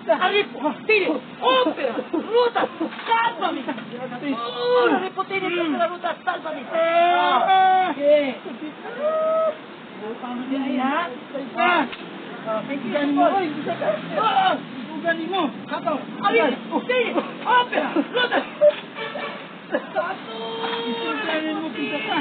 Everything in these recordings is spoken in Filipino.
arrivo, tiri, opera, ruota, salvami. Arrivo, tiri, opera, ruota, salvami. Oke. Paano din ay ha? Thank you, boy. Ugani mo. Kato. Arrivo, tiri, opera, ruota. Satu. Ugani mo, kita ka.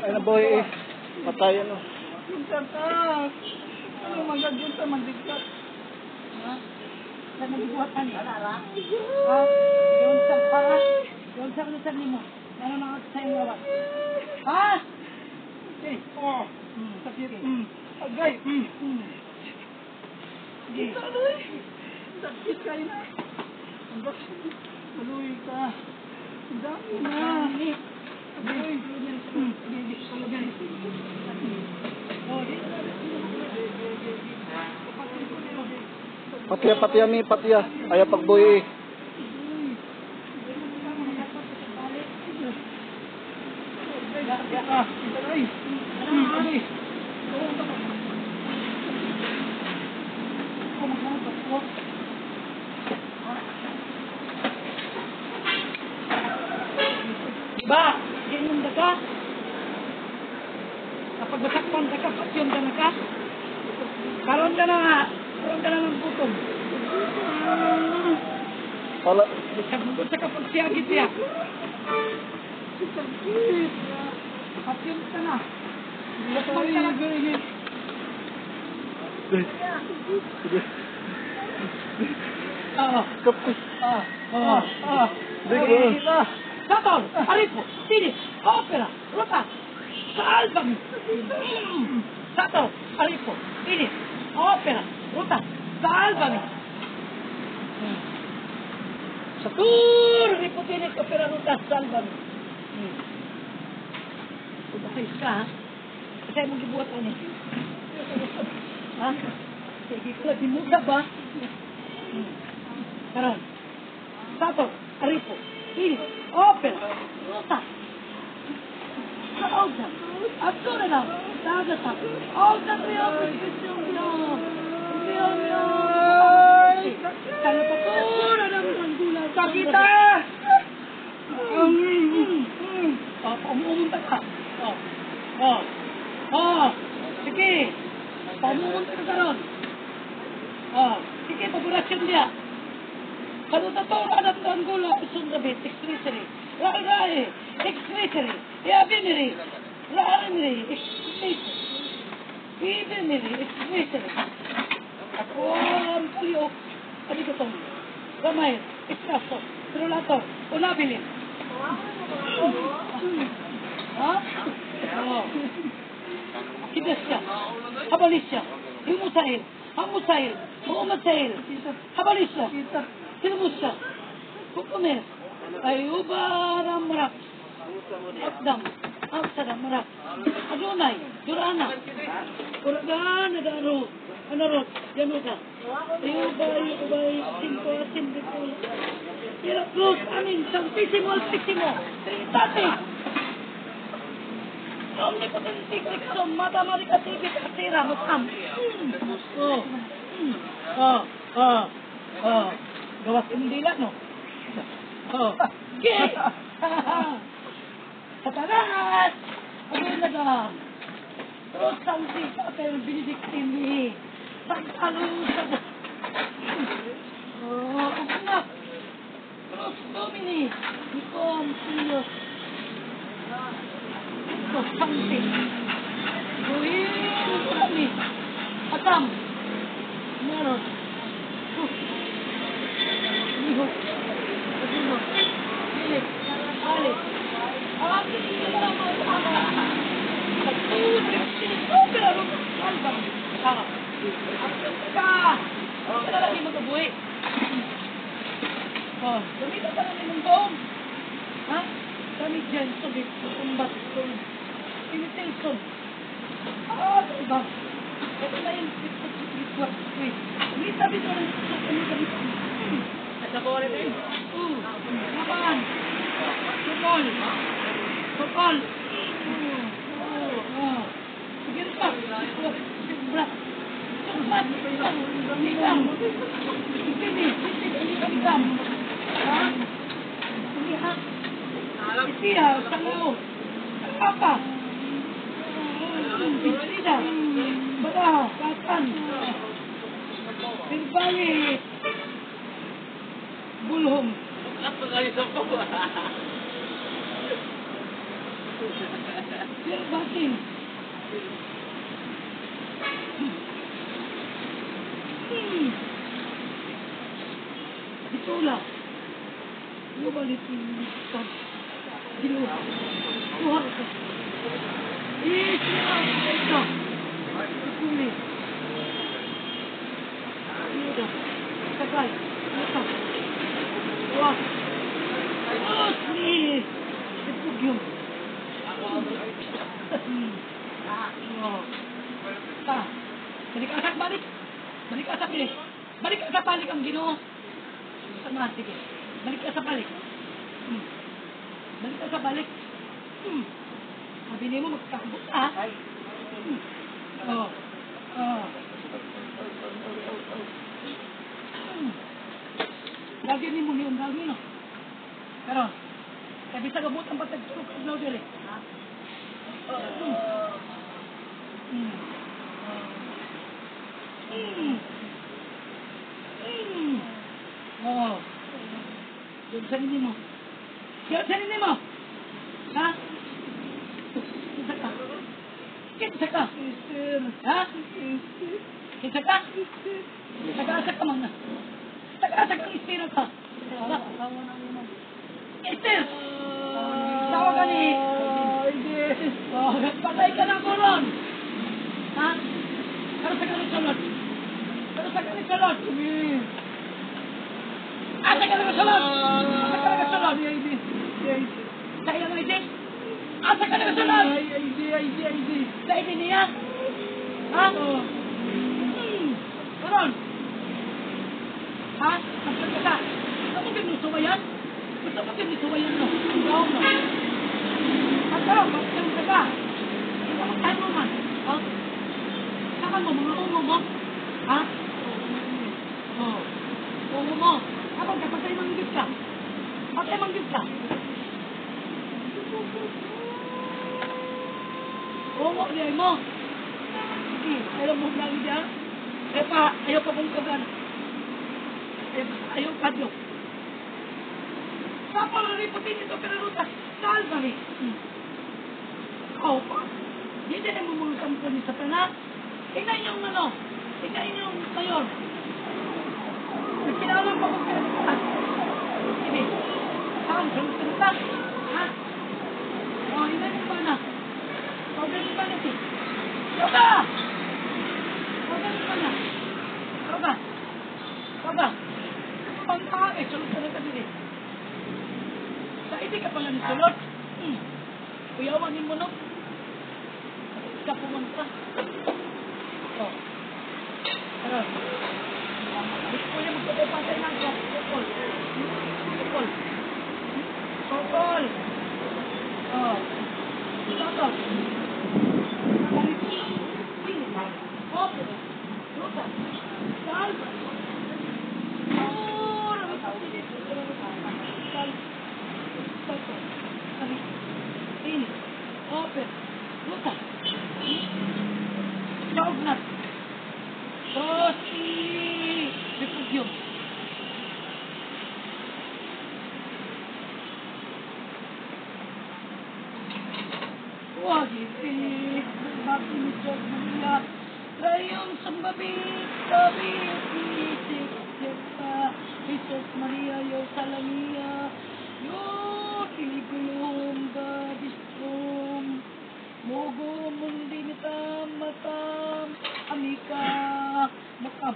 Ano boy, patay ano. Pinsan ka. Ano magagyon sa mandigkat? Ha? Saan nagibuhat ka niya? Ha? Doon sa para? Doon sa kanusan mo? Ano na sa iyong lawat? Ha? Okay. Oh. Sakit. Agay. Sige. Sakit kayo na. Maluwi ka. Ang dami na. Agay. Patiya mi, patiya. Ayaw pagboy. Ba, ganyan na ka? Kapag masakpan ka, pasyon ka na ka? Karoon ka na ng gutom. Wala. Sabugod sa kapagsiyagit niya. Pasyon ka na. Masakpan ka na. Kapos. Satol, arrivo, tiri, opera, ruota, salvami. Satol, arrivo, tiri, opera, ruota, salvami. Satur, arrivo, tiri, opera, ruota, salvami. Pagkakais ka, ha? Kasi mong gibuhat ka niya. Ha? Sige ko lang, dimuda ba? Karon, Satol, arrivo, tiri, opera, ruota. Saoda, azzurra na, dagata, oda mio, Kaya pa pura ng gula. Sakita! Pamumunta ka. Sige. Pamumunta ka ron. Sige, paburasyon niya. Kalutatora ng gula, isang gabi, excretery. Rai, excretery. Iabiniri. Rariniri, excretery. Ibiniri, excretery. Ako, ang tuyo. Ano ko itong? Ramay, espresso, trulato, unabilin. Ha? Oo. Kibasya, habalisya, himusail, hamusail, humasail, habalisya, silmusya, kukumis, ay ubaram marak, akdam, aksadam marak, adunay, durana, uragan, adaro, anarot, yanuga, Ubay, cinco, cinco, Hirap Luz, amin, santísimo, altísimo, Trinitatis, omnipotentic, Dixon, Matamaricativit, Atira, Musam. Gawas imdila, no? Okay! Satanas! Ayun na ka! Terus sampai apa yang Benedictine ni? Pagkalusan. Anak. Terus Domini. Ikom, Siyos. Terus sampai. Ruin kami. Atam. Meron. Liho. Adino. Pilit. Wala lagi magabuhi. Gamitan ka namin ng doon. Ha? Kami dyan, subit, kumbat, pinitilson. Diba? Ito na yung bitwat. Hindi sabi ito ng Nasabore din. Naman. Sukol. Sukol. Sige pa. Sukbrat. Sukbat. Ligam. Sini. Ligam. Ha? Lihat. Isiya. Sango. Apa? Isida. Bada. Katan. Birbali. Bulhong. Apa kayo sa po? Batin. Itulah. Lu balik ini. Diluha. Tuhan. Ito. Kuli. Ito. Sakay. Ito. Wah. Terus nih. Dipugyong. Balik asak balik. Balik asak ini. Balik asak balik ang Ginoo. Sama sige. Balik asak balik. Balik asak balik. Sabi niyo mo magkakabot Lagi ni mo yung lagi no. Pero sabi sa gabot ang patagtulog ang law dili. Yung sarili mo. Yung sarili mo. Ha? Kinsa ka? Kinsa ka? Ha? Kinsa ka? Taga-asa ka mga. Taga-asa kang istiro ka. Istir! Tawa ka ni. Patay ka ng kulon. Ha? Pero sa kanin salot. Pero sa kanin salot. Asa ka ng salot. Asa ka ng salot. Sa ilang ng isi? Asa ka ng salot. Sa isi niya? Ha? Kulon. Ha? Magkaka ka. Gusto mo ginusuwayan? Gusto mo ginusuwayan no? Ikaw no? Pagkaroon, magkaka ka. Ito magkahan mo man. Ha? Saka mo, mga ungo mo? Ha? Ungo mo. Habang ka, patay manggit ka. Patay manggit ka. Ungo niya mo. Sige, ayaw mo lang niya. Ayaw pa mong kagan. Ayaw pa diyo. Kapal na riputin ito, pero ruta. Salvari. Ikaw pa. Hindi na mo mga kampo ni Satanas. Tingnan yung ano. Tingnan yung mayor. Nagkinalang pa kong pinagpuan. Sige. Saan? Salita? Ha? Tingnan yung ba na? Tingnan yung ba na si? Yoga! Tingnan yung ba na? Yoga! Yoga! Pangkain. Sulot ka na ka din eh. Sa hindi ka pala ni Sulot. Kuyawanin mo no? Ka pumunta. Pero, gusto niya magpapatay ng Sokol. Sokol. Sokol. Sokol. Ruta. Salva. Ini. Open. Ruta. Jognat. Rosi. Refugium. Wah, gipit. Bakit ni Diyos Maria? Rayong sambabit. Tabit. Isip. Jepa. Jesus Maria. Yo Salamia. Yo. Iligulong. Babistrom. Mogo. Mundi nitam. Matam. Amika. Up.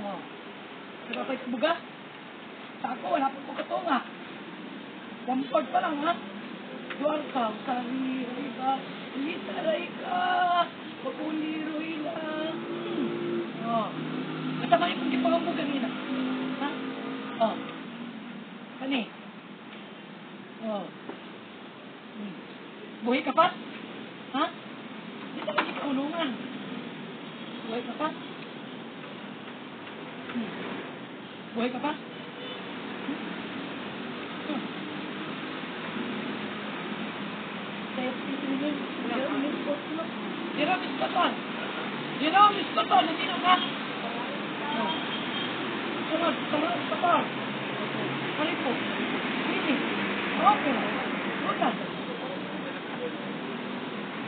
Oh. Nakapay ka buga? Sa ako, wala po katunga. Wampag pa lang, ha? Duwar ka, sari, ka, litaray ka, pakuliroy lang. Oh. Kasama yung kung mo ganina. Ha? Oh. Kani? Oh. Buhay ka pa? Ha? Hindi ka lagi kaulungan. Buhay ka pa? Buhay ka pa? Jerome Escoton, nandito ka? Sunod, Escoton. Halipo. Sini. Okay. Buta.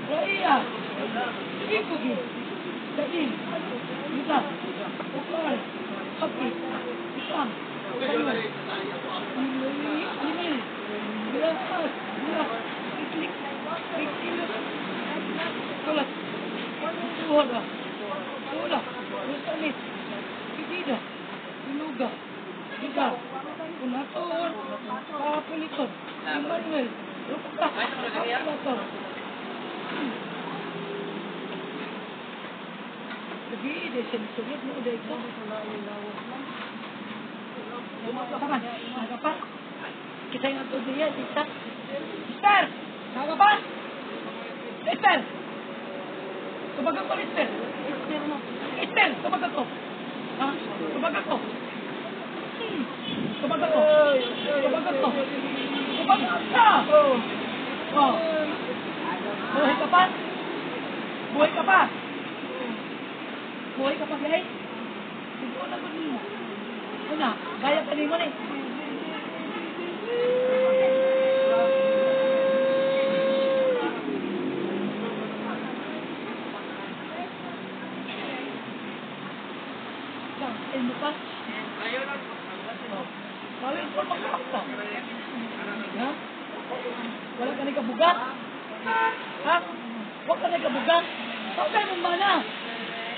Raya. Ikugi. Dain. Buta. Ukol. Kapi. Isang. Kayo. Email. Bilas. Klik. Klik. Kulat. Suhoda. Suhoda. Rusalit. Pidida. Inuga. Iga. Kunator. Kapuliton. Emmanuel. Rupta. Kapuliton. Lagi deh sensornya mo udah ikaw. Taman. Nagapa? Kita yang ato dia. Sister. Nagapa? Sister. Tumaga ko, Esther. Esther, tumaga ko. Ha? Tumaga ko. Tumaga ko. Tumaga ko. Tumaga ka. Oh. Buhay ka pa? Buhay ka pa? Buhay ka pa, guys? Ito na ba mo? Una, gaya ka mo eh. Mo pa? Ayaw lang. Ayaw po magkakta. Ha? Wala ka na kabugat? Ha? Wala ka na kabugat? Saan ka mong mana?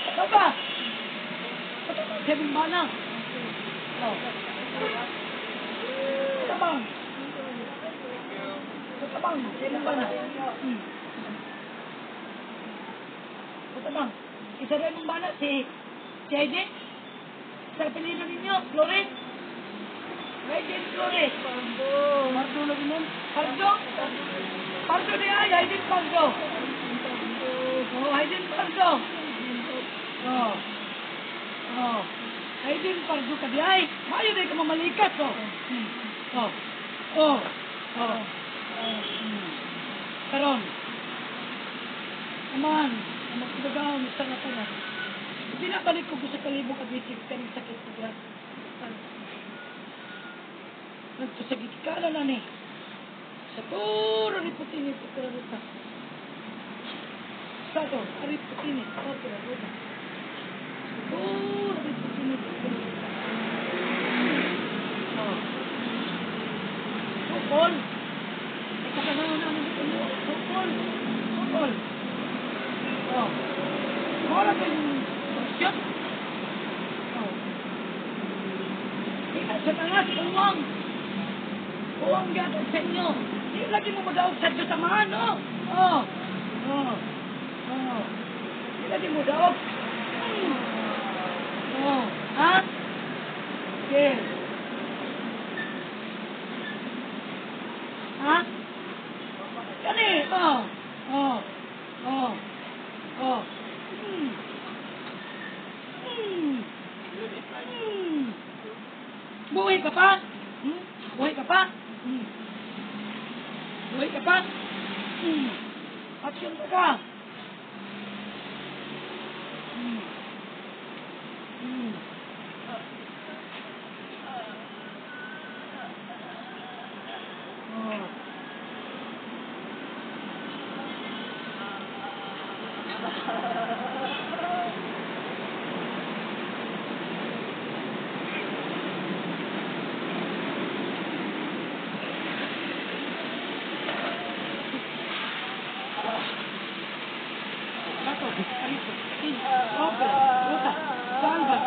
Saan ka? Saan mong mana? Oh. Tabang. Tabang. Saan mong mana? Tabang. Isa rin mong mana si Aiden? Sa apelido ninyo, Flores? Aiden Flores. Pardo lagi mo? Pardo? Pardo niya, Aiden Pardo. Oh, Aiden Pardo. Oh. Oh. Aiden Pardo ka di ay. Mayo din ka mamalikat, oh. Oh. Oh. Oh. Karon. Aman. Amak ibagaw, misa nga pa na. Pinabalik ko sa kalibong kabisig ka ng sakit ko lang. Nagtusagit ka na ni. Sa turo ni Putinit ko ka na. Sa to, ari Putinit ko ka na. Sa turo ni Putinit ko ka na. Sukol. Ika ka na namin dito mo. Sukol. Sukol. Oh. Wala ka yung Yun. Oh. Ika sa tangas, uwang. Uwang gatag sa inyo. Hindi lagi mo mag-aog sa Diyos samahan, no? Oh. Oh. Oh. Hindi lagi mo mag-aog. Oh. Ha? Okay. Ha? Kani? Oh. Oh. Oh. Oh. Buhay ka pa? Buhay ka pa? Buhay ka pa? Action ka? Aristo, Ines, Opera, Ruta, Salva,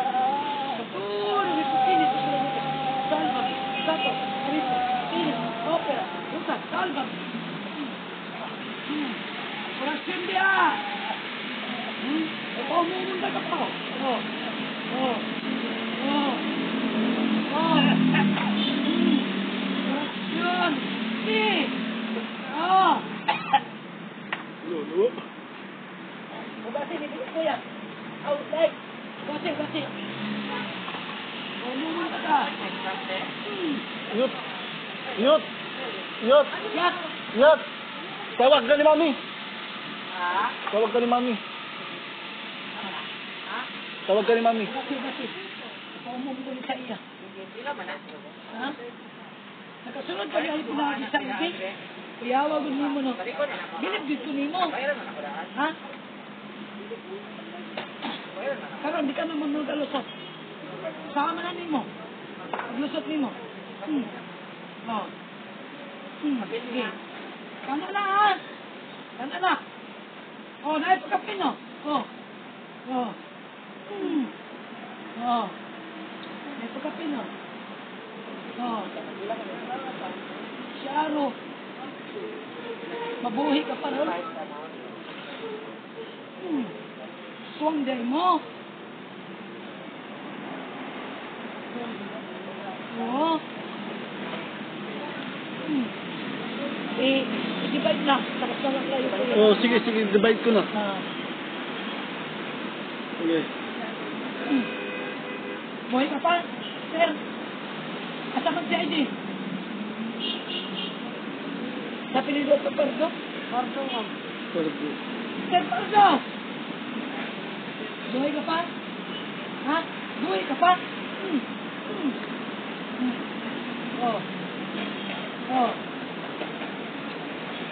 Futuro, Ines, Salva, Sato, Aristo, Ines, Opera, Ruta, Salva. Orasyon dia! Umumunda ka pa. Orasyon! Si! Lolo. Basi, dito ko yan. Outside. Basi. Umumunda ka. Yut. Yut. Yut. Yak! Yut. Tawag ka ni Mami. Ha? Tawag ka ni Mami. Tawag ka ni Mami. Basi. Umumunda sa iya. Ha? Nakasunod ka niya pinagi sa ibig. Iyawa ko nimo no. Bilib dito nimo. Ha? Pero hindi ka naman maglusot. Sama na nimo. Maglusot nimo. Sige. Kana na ha. Kana na. Naay pagkapin no. Naay pagkapin no. Siyaro. Mabuhi ka pa rin. Suwang day mo. I-divide na. Tapos na lang kayo. Sige, divide ko na. Sige. Buhay ka pa, sir. Asaman si ID. Sa pinili ko Pardo? Pardo, ma'am. Pardo. Sir Pardo! Buhay ka pa? Ha? Buhay ka pa?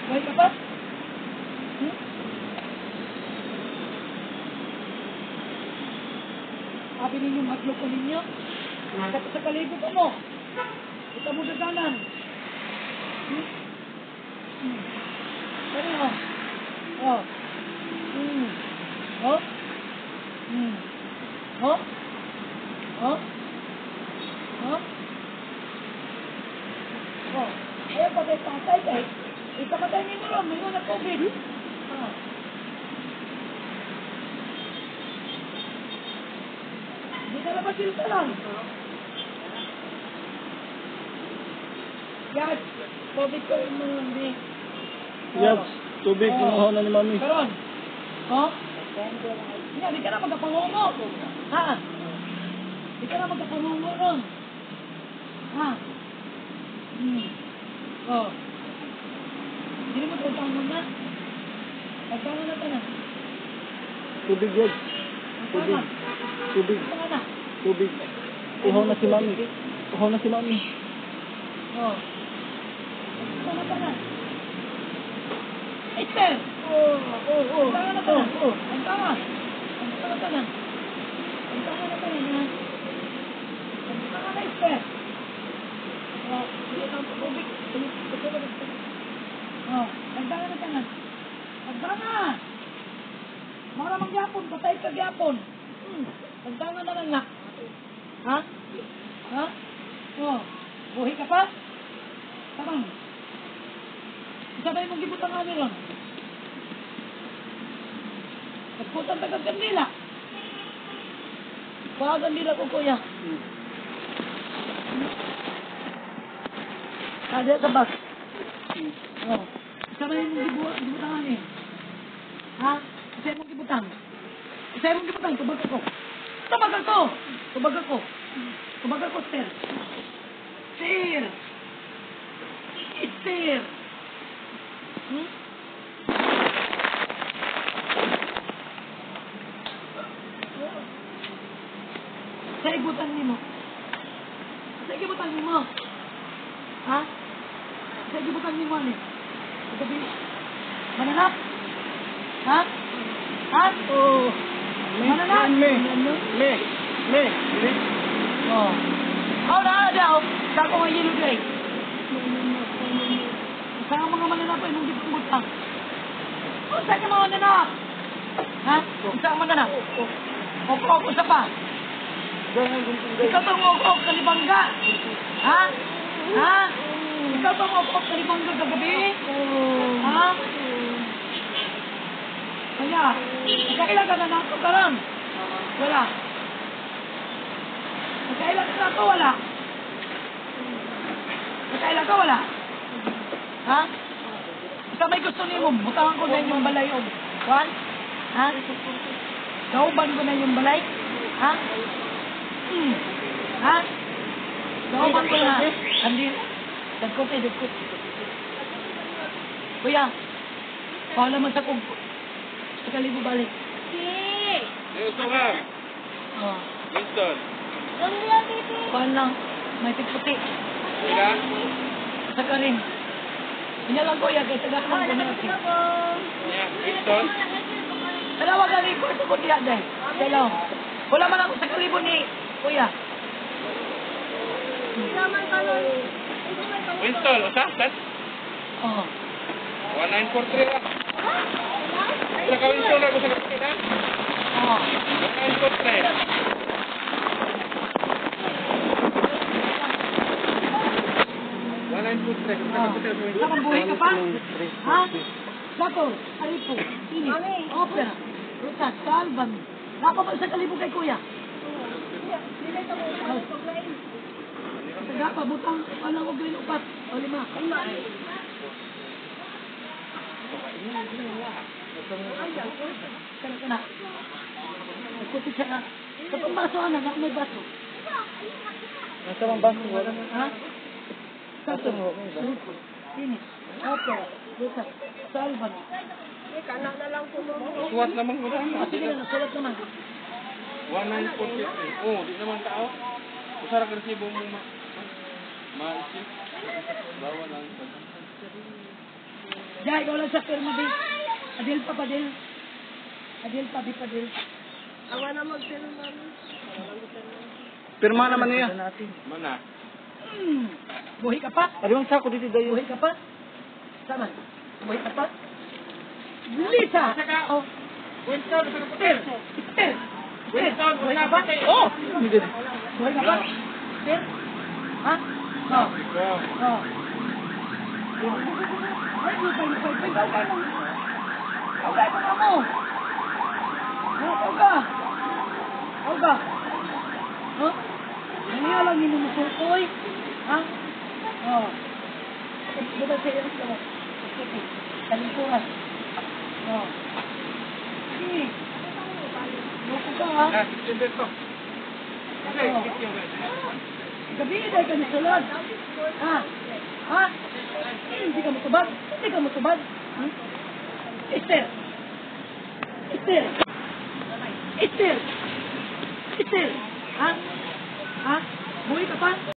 Buhay ka pa? Sabi ninyo, magloko ninyo. Sa kalibutan mo. Kita mo daganan. Ano? Eh, patay patay kay. Ipapatay ninyo lang. Mayroon na COVID. Hindi na labas sila lang. Yan. COVID ko yung mga hindi. Yaps, tubig, kinuha na ni Mami. Karon. Hindi ka na magkapangungo. Ha? Hindi ka na magkapangungo ron. Ha? Hindi mo tagtangan na. Tagtangan na ka na. Tubig, Yaps. Tubig. Tagtangan na. Tubig. Kuha na si Mami. Tagtangan ka na. Esther! Tagtangan na ka na. Tagtangan. Tagtangan ka na. Tagtangan na ka na. Tagtangan na, Esther. Hindi ang tubig. Tagtangan na ka na. Tagtangan! Mara magyapon, patay ka gyapon. Tagtangan na lang na. Ha? Buhi ka pa? Tamang. Isabay mong gibutang nga niron. Nagputang tagag kandila. Kuha kandila ko, kuya. Ada sa bag. Isabay mong gibutang nga niron. Ha? Isabay mong gibutang. Tubag ako. Tubag ako, sir. Sir! Sir! Sa ibutan mo. Ha? Sa ibutan mo, ano? Sabi, mananap? Ha? Mananap? Me. Na daw. Kako nga yellow gray. Sa mga mananap ay mong gibutang. Sa ka mga mananap? Ha? Isa man ka na. Okok, usa pa. Ikaw tong okok, kalibangga. Ha? Ha? Ikaw tong okok, kalibangga kagabi. Ha? Kaya, magkailan ka na nato karon? Wala. Magkailan ka nato? Wala. Magkailan ka? Wala. Ha? Sa may gusto niyo mo, butangan ko na yung balay o. Juan? Ha? Kauban ko na yung balay? Ha? Ha? Kauban ko na. Andi. Dagkot eh, dagkot. Kuya, pahala man sa kong. Sa kalibo balik. Gusto ka? Oh. Winston. Pahan lang. May tigputi. Sila? Sa karin. Hindi lang kuya, kaya taga ko na natin. Niya. Winston? Dalawa ka rin, kurso ko diya dahil. Dalaw. Wala man ako sa kalibo ni kuya. Winston, usa? Sat? Oo. 1943 lang. Sa ka Winston ako sa kapatid ha? Oo. 1943. 1943. Saan buhay ka pa? Ha? Sako, Aripo, Tinis, Opera, Rutas, Kalban. Napa ba sa kalibo kay kuya? Taga pa, butang, walang ugay upat. O 5. Kana kana. Kuti siya na. Kapag baso na, may baso. Nasa mga baso wala. Ha? Sako, Tinis, Opera, Rutas, Kalban. Suwat naman ko na. Sige na, nasulat naman. 1943. Oh, di naman tao. Usara ka resibo mo ma-isip. Bawa lang. Jai, ikaw lang sa firma din. Adil pa, Padil. Adil pa, di Padil. Pirma naman niya. Mana? Buhay ka pa? Ano ang sako dito dayo? Buhay ka pa? Sama. Buhay ka pa? Lisa! Oh. Winston, sa kapatid. Esther! Winston, buhay ka pa? Oh! Hindi. Buhay ka pa? Esther? Ha? Oh. Oh. Ay, lupay. Kaway mo. Kaway mo na mo. Kaway ka. Ha? Ano lang minumusukoy? Ha? Oh. Buta sa iyo ka ba? Sige. Kalikuran. Oh. Sige. Buko ka ha? Ah, sindi to. Okay, kit yung Gabi dahil ka nasulod. Ha? Ha? Hindi ka matubad? Hindi ka matubad? Hmm? Esther! Esther! Esther! Esther! Ha? Ha? Buhay ka pa?